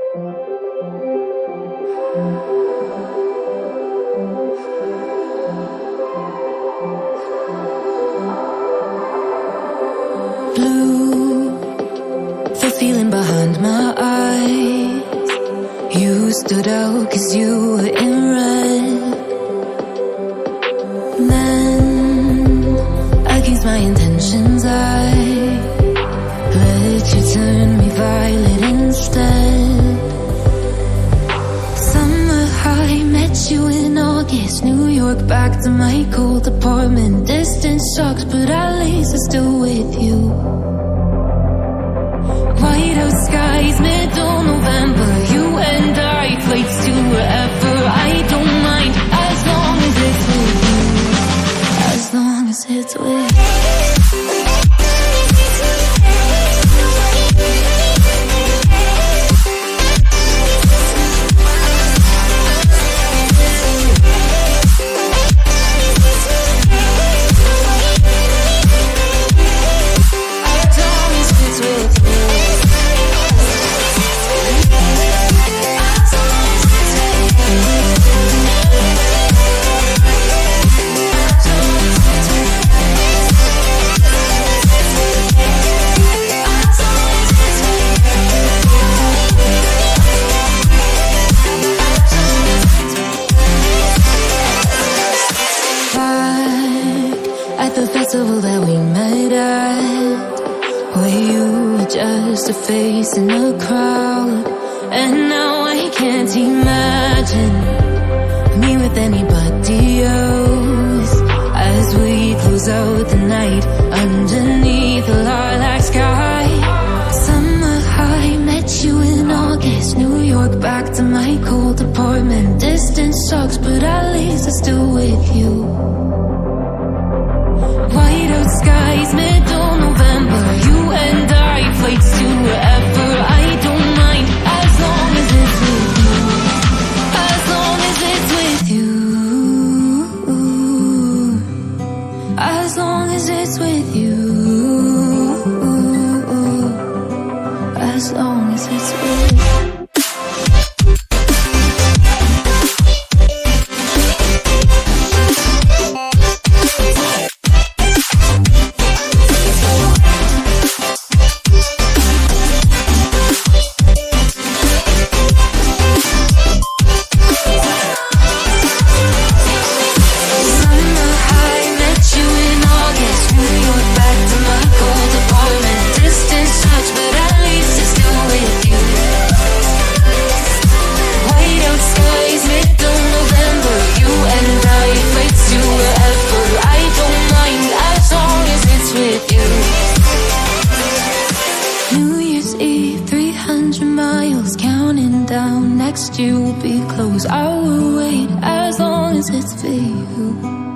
Blue, the feeling behind my eyes. You stood out 'cause you were in red. Then, against my intentions, I let you turn me violet instead. Summer high, met you in August. New York, back to my cold apartment. Distance sucks, but at least I'm still with you. White out skies, middle November. You and I, flights to wherever. I don't mind, as long as it's with you. As long as it's with you. The festival that we met at, where you were just a face in a crowd. And now I can't imagine me with anybody else. As we close out the night underneath the lilac sky. Summer high, met you in August. New York, back to my cold apartment. Distance sucks, but at least I'm still with you. White out skies, middle November. You and I, flights to wherever. I don't mind, as long as it's with you. As long as it's with you. As long as it's with you. As long as it's with you. Next year will be close. I will wait as long as it's for you.